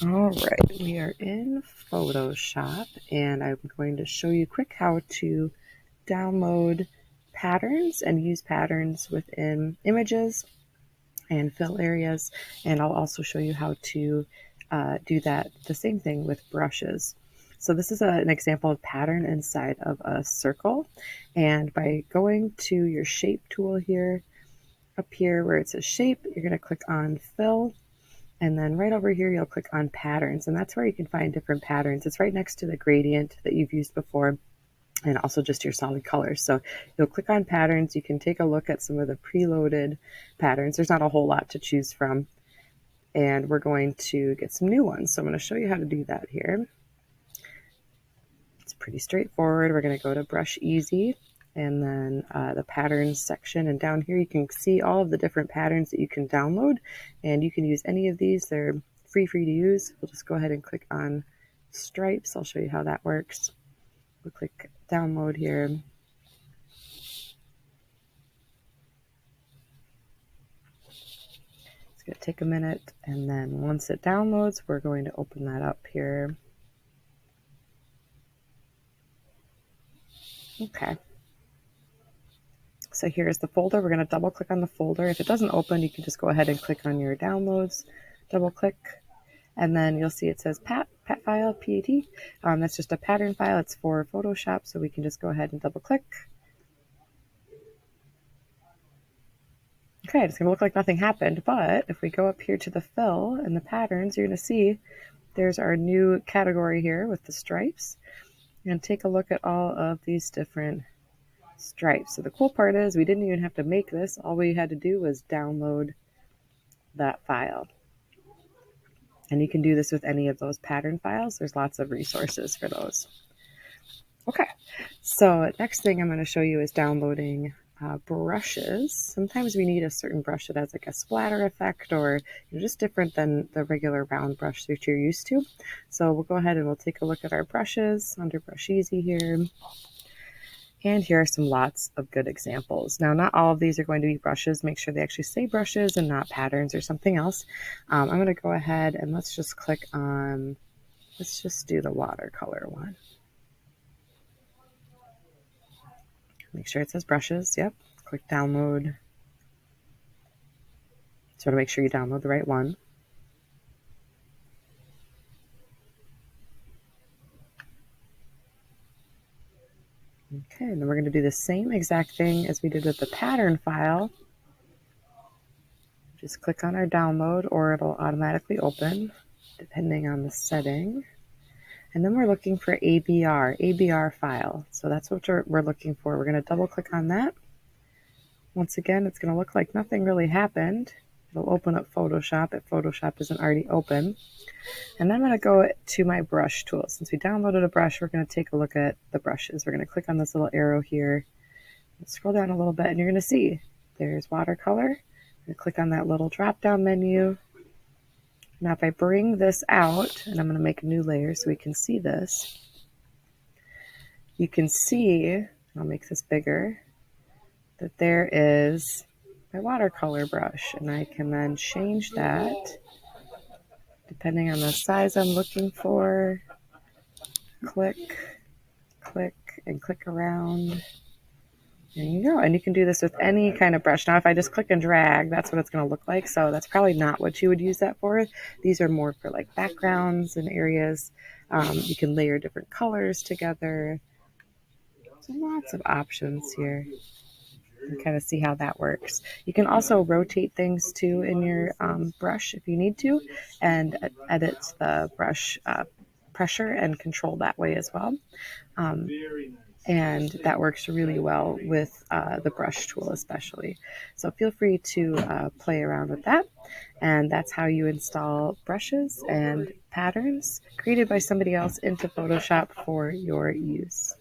All right, we are in Photoshop and I'm going to show you quick how to download patterns and use patterns within images and fill areas. And I'll also show you how to do the same thing with brushes. So this is an example of pattern inside of a circle. And by going to your shape tool here, up here where it says shape, you're going to click on fill. And then right over here, you'll click on patterns, and that's where you can find different patterns. It's right next to the gradient that you've used before, and also just your solid colors. So you'll click on patterns. You can take a look at some of the preloaded patterns. There's not a whole lot to choose from, and we're going to get some new ones. So I'm going to show you how to do that here. It's pretty straightforward. We're going to go to Brush Easy, and then the patterns section, and down here you can see all of the different patterns that you can download, and you can use any of these. They're free to use. We'll just go ahead and click on stripes. I'll show you how that works. We'll click download here. It's going to take a minute, and then once it downloads, we're going to open that up here. Okay. So here's the folder. We're going to double click on the folder. If it doesn't open, you can just go ahead and click on your downloads, double click, and then you'll see it says pat file, PAT. That's just a pattern file. It's for Photoshop, so we can just go ahead and double click. Okay, it's going to look like nothing happened, but if we go up here to the fill and the patterns, you're going to see there's our new category here with the stripes. And take a look at all of these different stripes. So the cool part is we didn't even have to make this. All we had to do was download that file. And you can do this with any of those pattern files. There's lots of resources for those. Okay, so next thing I'm going to show you is downloading brushes. Sometimes we need a certain brush that has like a splatter effect, or just different than the regular round brush that you're used to. So we'll go ahead and we'll take a look at our brushes under Brush Easy here. And here are some lots of good examples. Now, not all of these are going to be brushes. Make sure they actually say brushes and not patterns or something else. I'm going to go ahead and let's just click on, let's just do the watercolor one. Make sure it says brushes. Yep. Click download. So to make sure you download the right one. Okay, and then we're going to do the same exact thing as we did with the pattern file. Just click on our download, or it'll automatically open depending on the setting. And then we're looking for ABR file. So that's what we're looking for. We're going to double click on that. Once again, it's going to look like nothing really happened. It'll open up Photoshop if Photoshop isn't already open. And then I'm going to go to my brush tool. Since we downloaded a brush, we're going to take a look at the brushes. We're going to click on this little arrow here. Scroll down a little bit and you're going to see there's watercolor. I'm going to click on that little drop down menu. Now if I bring this out, and I'm going to make a new layer so we can see this, you can see, I'll make this bigger, that there is my watercolor brush, and I can then change that depending on the size I'm looking for. Click, click, and click around. There you go. And you can do this with any kind of brush. Now, if I just click and drag, that's what it's going to look like. So that's probably not what you would use that for. These are more for like backgrounds and areas. You can layer different colors together. So lots of options here. And kind of see how that works. You can also rotate things too in your brush if you need to, and edit the brush pressure and control that way as well. And that works really well with the brush tool especially. So feel free to play around with that. And that's how you install brushes and patterns created by somebody else into Photoshop for your use.